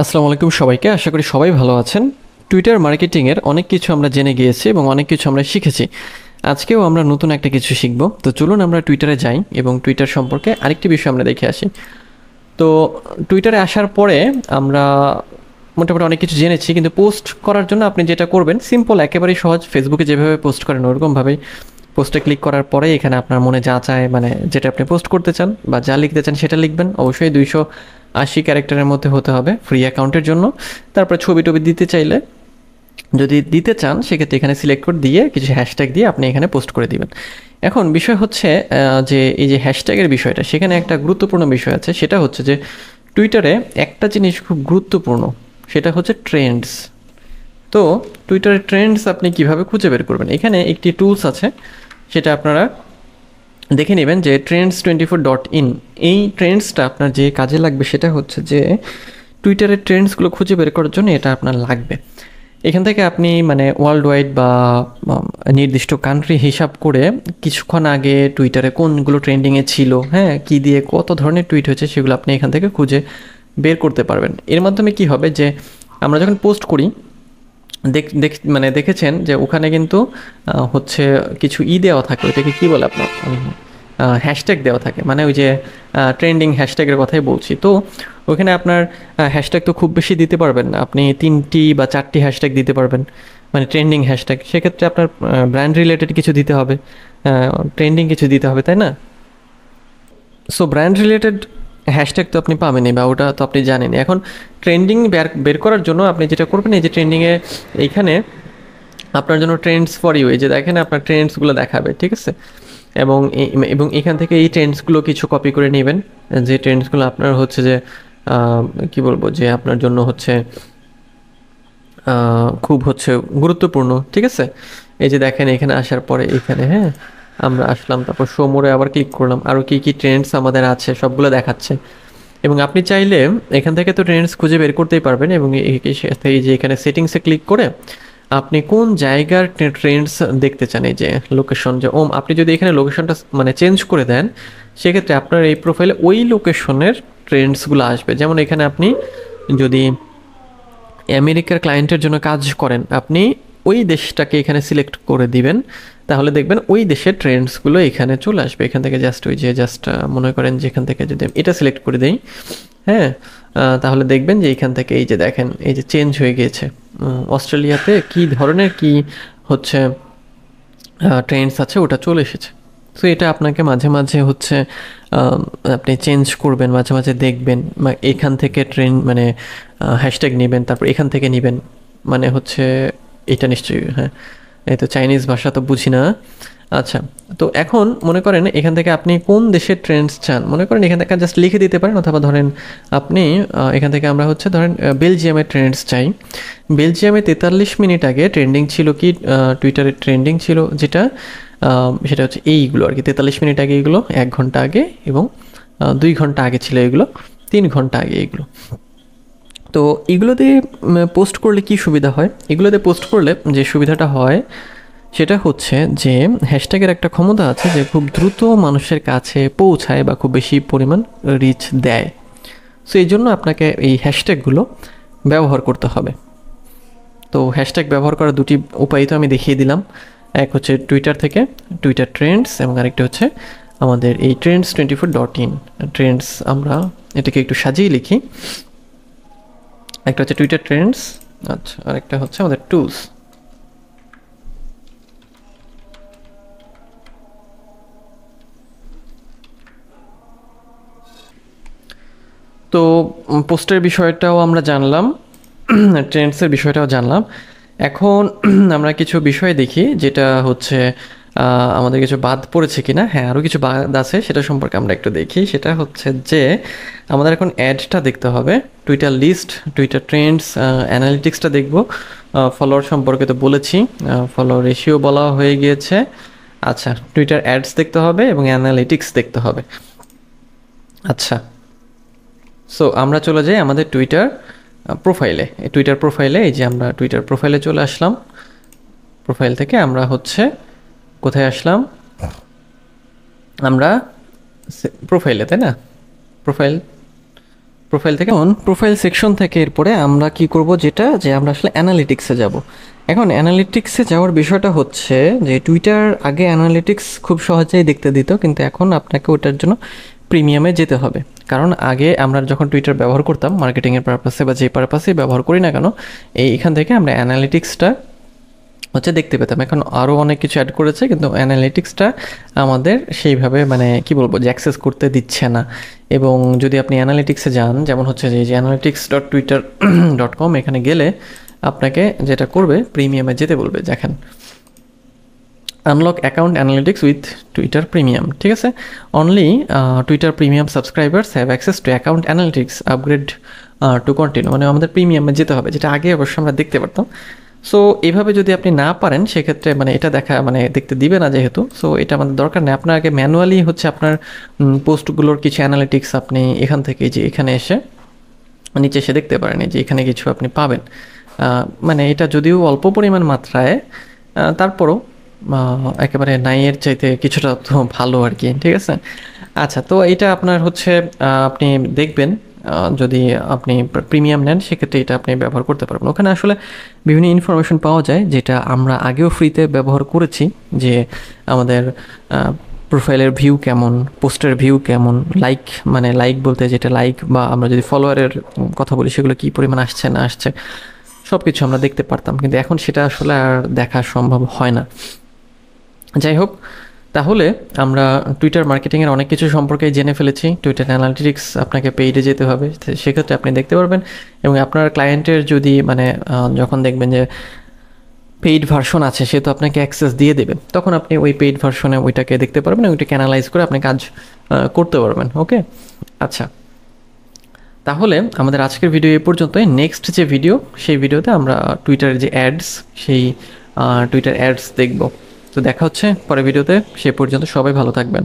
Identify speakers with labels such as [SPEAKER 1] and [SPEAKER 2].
[SPEAKER 1] আসসালামু আলাইকুম সবাইকে। আশা করি সবাই ভালো আছেন। টুইটার মার্কেটিংয়ের অনেক কিছু আমরা জেনে গিয়েছি এবং অনেক কিছু আমরা শিখেছি। আজকেও আমরা নতুন একটা কিছু শিখব। তো চলুন আমরা টুইটারে যাই এবং টুইটার সম্পর্কে আরেকটি বিষয় আমরা দেখে আসি। তো টুইটারে আসার পরে আমরা মোটামুটি অনেক কিছু জেনেছি, কিন্তু পোস্ট করার জন্য আপনি যেটা করবেন সিম্পল, একেবারেই সহজ। ফেসবুকে যেভাবে পোস্ট করেন ওরকমভাবেই পোস্টে ক্লিক করার পরে এখানে আপনার মনে যা চায়, মানে যেটা আপনি পোস্ট করতে চান বা যা লিখতে চান সেটা লিখবেন। অবশ্যই 280 ক্যারেক্টারের মধ্যে হতে হবে ফ্রি অ্যাকাউন্টের জন্য। তারপরে ছবি টবি দিতে চাইলে, যদি দিতে চান সেক্ষেত্রে এখানে সিলেক্ট করে দিয়ে কিছু হ্যাশট্যাগ দিয়ে আপনি এখানে পোস্ট করে দিবেন। এখন বিষয় হচ্ছে যে এই যে হ্যাশট্যাগের বিষয়টা, সেখানে একটা গুরুত্বপূর্ণ বিষয় আছে। সেটা হচ্ছে যে টুইটারে একটা জিনিস খুব গুরুত্বপূর্ণ, সেটা হচ্ছে ট্রেন্ডস। তো টুইটারের ট্রেন্ডস আপনি কিভাবে খুঁজে বের করবেন, এখানে একটি টুলস আছে, সেটা আপনারা দেখে নেবেন যে trends24.in। এই ট্রেন্ডসটা আপনার যে কাজে লাগবে সেটা হচ্ছে যে টুইটারের ট্রেন্ডসগুলো খুঁজে বের করার জন্য এটা আপনার লাগবে। এখান থেকে আপনি মানে ওয়ার্ল্ড ওয়াইড বা নির্দিষ্ট কান্ট্রি হিসাব করে কিছুক্ষণ আগে টুইটারে কোনগুলো ট্রেন্ডিংয়ে ছিল, হ্যাঁ, কী দিয়ে কত ধরনের টুইট হয়েছে সেগুলো আপনি এখান থেকে খুঁজে বের করতে পারবেন। এর মাধ্যমে কি হবে যে আমরা যখন পোস্ট করি, মানে দেখেছেন যে ওখানে কিন্তু হচ্ছে কিছু দেওয়া থাকে, ওইটাকে কী বলে আপনার, হ্যাশট্যাগ দেওয়া থাকে, মানে ওই যে ট্রেন্ডিং হ্যাশট্যাগের কথাই বলছি। তো ওখানে আপনার হ্যাশট্যাগ তো খুব বেশি দিতে পারবেন না, আপনি 3টি বা 4টি হ্যাশট্যাগ দিতে পারবেন, মানে ট্রেন্ডিং হ্যাশট্যাগ। সেক্ষেত্রে আপনার ব্র্যান্ড রিলেটেড কিছু দিতে হবে, ট্রেন্ডিং কিছু দিতে হবে, তাই না? সো ব্র্যান্ড রিলেটেড হ্যাশট্যাগ তো আপনি পাবেনই, বা ওটা তো আপনি জানেন। এখন ট্রেন্ডিং বের করার জন্য আপনি যেটা করবেন, এই যে ট্রেন্ডিংয়ে এইখানে আপনার জন্য ট্রেন্ডস ফর ইউ, এই যে দেখেন আপনার ট্রেন্ডসগুলো দেখাবে, ঠিক আছে? এবং এবং এখান থেকে এই ট্রেন্ডসগুলো কিছু কপি করে নেবেন, যে ট্রেন্ডসগুলো আপনার হচ্ছে যে কি বলবো, যে আপনার জন্য হচ্ছে খুব হচ্ছে গুরুত্বপূর্ণ, ঠিক আছে? এই যে দেখেন এখানে আসার পরে এখানে, হ্যাঁ, আমরা আসলাম, তারপর শো মোরে আবার ক্লিক করলাম, আরও কী কী ট্রেন্ডস আমাদের আছে সবগুলো দেখাচ্ছে। এবং আপনি চাইলে এখান থেকে তো ট্রেন্ডস খুঁজে বের করতেই পারবেন, এবং এই যে এখানে সেটিংসে ক্লিক করে আপনি কোন জায়গার ট্রেন্ডস দেখতে চান, এই যে লোকেশন, যে আপনি যদি এখানে লোকেশনটা মানে চেঞ্জ করে দেন, সেক্ষেত্রে আপনার এই প্রোফাইলে ওই লোকেশনের ট্রেন্ডসগুলো আসবে। যেমন এখানে আপনি যদি আমেরিকার ক্লায়েন্টের জন্য কাজ করেন, আপনি ওই দেশটাকে এখানে সিলেক্ট করে দিবেন, তাহলে দেখবেন ওই দেশের ট্রেন্ডসগুলো এখানে চলে আসবে। এখান থেকে জাস্ট ওই যে মনে করেন যে এখান থেকে যদি এটা সিলেক্ট করে দেই, হ্যাঁ, তাহলে দেখবেন যে এখান থেকে এই যে দেখেন এই যে চেঞ্জ হয়ে গিয়েছে। অস্ট্রেলিয়াতে কী ধরনের কি হচ্ছে ট্রেন্ডস আছে ওটা চলে এসেছে। সো এটা আপনাকে মাঝে মাঝে হচ্ছে আপনি চেঞ্জ করবেন, মাঝে মাঝে দেখবেন, এখান থেকে ট্রেন্ড মানে হ্যাশট্যাগ নেবেন, তারপর এখান থেকে নেবেন, মানে হচ্ছে এটা নিশ্চয়ই, হ্যাঁ, এই তো চাইনিজ ভাষা তো বুঝি না। আচ্ছা, তো এখন মনে করেন এখান থেকে আপনি কোন দেশের ট্রেন্ডস চান, মনে করেন এখান থেকে জাস্ট লিখে দিতে পারেন, অথবা ধরেন আপনি এখান থেকে আমরা হচ্ছে ধরেন বেলজিয়ামের ট্রেন্ডস চাই। বেলজিয়ামে 43 মিনিট আগে ট্রেন্ডিং ছিল কি, টুইটারে ট্রেন্ডিং ছিল যেটা, সেটা হচ্ছে এইগুলো আর কি, 43 মিনিট আগে এগুলো, 1 ঘন্টা আগে, এবং 2 ঘন্টা আগে ছিল এগুলো, 3 ঘন্টা আগে এগুলো। তো এগুলোতে পোস্ট করলে কি সুবিধা হয়, এগুলোতে পোস্ট করলে যে সুবিধাটা হয় সেটা হচ্ছে যে হ্যাশট্যাগের একটা ক্ষমতা আছে যে খুব দ্রুত মানুষের কাছে পৌঁছায় বা খুব বেশি পরিমাণ রিচ দেয়। সো এই জন্য আপনাকে এই হ্যাশট্যাগুলো ব্যবহার করতে হবে। তো হ্যাশট্যাগ ব্যবহার করার দুটি উপায় তো আমি দেখিয়ে দিলাম। এক হচ্ছে টুইটার থেকে টুইটার ট্রেন্ডস, এবং আরেকটা হচ্ছে আমাদের এই trends24.in ট্রেন্ডস। আমরা এটাকে একটু সাজিয়ে লিখি, একটা হচ্ছে টুইটার ট্রেন্ডস, আচ্ছা, আরেকটা হচ্ছে আমাদের টুলস। তো পোস্টের বিষয়টাও আমরা জানলাম, ট্রেন্ডসের বিষয়টাও জানলাম। এখন আমরা কিছু বিষয় দেখি, যেটা হচ্ছে আমাদের কিছু বাদ পড়েছে কিনা। হ্যাঁ, আরও কিছু বাদ আছে, সেটা সম্পর্কে আমরা একটু দেখি। সেটা হচ্ছে যে আমাদের এখন অ্যাডটা দেখতে হবে, টুইটার লিস্ট, টুইটার ট্রেন্ডস, অ্যানালিটিক্সটা দেখব। ফলোয়ার সম্পর্কে তো বলেছি, ফলোয়ার রেশিও বলা হয়ে গিয়েছে। আচ্ছা, টুইটার অ্যাডস দেখতে হবে এবং অ্যানালিটিক্স দেখতে হবে। আচ্ছা, সো আমরা চলে যাই আমাদের টুইটার প্রোফাইলে। টুইটার প্রোফাইলে, এই যে আমরা টুইটার প্রোফাইলে চলে আসলাম। প্রোফাইল থেকে আমরা হচ্ছে কোথায় আসলাম, আমরা প্রোফাইলে, তাই না? প্রোফাইল, প্রোফাইল থেকে প্রোফাইল সেকশন থেকে এরপরে আমরা কি করব, যেটা যে আমরা আসলে অ্যানালিটিক্সে যাব। এখন অ্যানালিটিক্সে যাওয়ার বিষয়টা হচ্ছে যে টুইটার আগে অ্যানালিটিক্স খুব সহজেই দেখতে দিত, কিন্তু এখন আপনাকে ওটার জন্য প্রিমিয়ামে যেতে হবে। কারণ আগে আমরা যখন টুইটার ব্যবহার করতাম মার্কেটিংয়ের পারপাসে বা যে পারপাসে ব্যবহার করি না কেন, এখান থেকে আমরা অ্যানালিটিক্সটা হচ্ছে দেখতে পেতাম। এখন আরও অনেক কিছু অ্যাড করেছে, কিন্তু অ্যানালিটিক্সটা আমাদের সেইভাবে মানে কি বলবো যে অ্যাক্সেস করতে দিচ্ছে না। এবং যদি আপনি অ্যানালিটিক্সে যান, যেমন হচ্ছে যে analytics.twitter.com, এখানে গেলে আপনাকে যেটা করবে প্রিমিয়ামে যেতে বলবে। দেখেন, unlock account analytics with Twitter premium, ঠিক আছে। Only Twitter premium subscribers have access to account analytics, upgrade to continue. মানে আমাদের প্রিমিয়ামে যেতে হবে, যেটা আগে অবশ্য আমরা দেখতে পারতাম। সো এইভাবে যদি আপনি না পারেন সেক্ষেত্রে মানে এটা দেখতে দিবে না যেহেতু, সো এটা আমাদের দরকার নেই। আপনার আগে ম্যানুয়ালি হচ্ছে আপনার পোস্টগুলোর কিছু অ্যানালিটিক্স আপনি এখান থেকে যে এখানে এসে নিচে এসে দেখতে পারেন, যে এখানে কিছু আপনি পাবেন। মানে এটা যদিও অল্প পরিমাণ মাত্রায়, তারপরও একেবারে নাইয়ের চাইতে কিছুটা তো ভালো আর কি, ঠিক আছে। আচ্ছা, তো এটা আপনার হচ্ছে আপনি দেখবেন যদি আপনি প্রিমিয়াম নেন সেক্ষেত্রে এটা আপনি ব্যবহার করতে পারবেন। ওখানে আসলে বিভিন্ন ইনফরমেশন পাওয়া যায় যেটা আমরা আগেও ফ্রিতে ব্যবহার করেছি, যে আমাদের প্রোফাইলের ভিউ কেমন, পোস্টের ভিউ কেমন, লাইক মানে লাইক বলতে যেটা লাইক বা আমরা যদি ফলোয়ারের কথা বলি সেগুলো কী পরিমাণ আসছে না আসছে সব কিছু আমরা দেখতে পারতাম, কিন্তু এখন সেটা আসলে আর দেখা সম্ভব হয় না। যাই হোক, তাহলে আমরা টুইটার মার্কেটিংয়ের অনেক কিছু সম্পর্কে জেনে ফেলেছি। টুইটার অ্যানালিটিক্স আপনাকে পেইডে যেতে হবে, সেক্ষেত্রে আপনি দেখতে পারবেন। এবং আপনার ক্লায়েন্টের যদি মানে যখন দেখবেন যে পেইড ভার্সন আছে, সে তো আপনাকে অ্যাক্সেস দিয়ে দেবে, তখন আপনি ওই পেইড ভার্সনে ওইটাকে দেখতে পারবেন, ওইটাকে অ্যানালাইজ করে আপনি কাজ করতে পারবেন। ওকে, আচ্ছা, তাহলে আমাদের আজকের ভিডিও এই পর্যন্তই। নেক্সট যে ভিডিও, সেই ভিডিওতে আমরা টুইটারের যে অ্যাডস, সেই টুইটার অ্যাডস দেখব। তো দেখা হচ্ছে পরের ভিডিওতে, সে পর্যন্ত সবাই ভালো থাকবেন।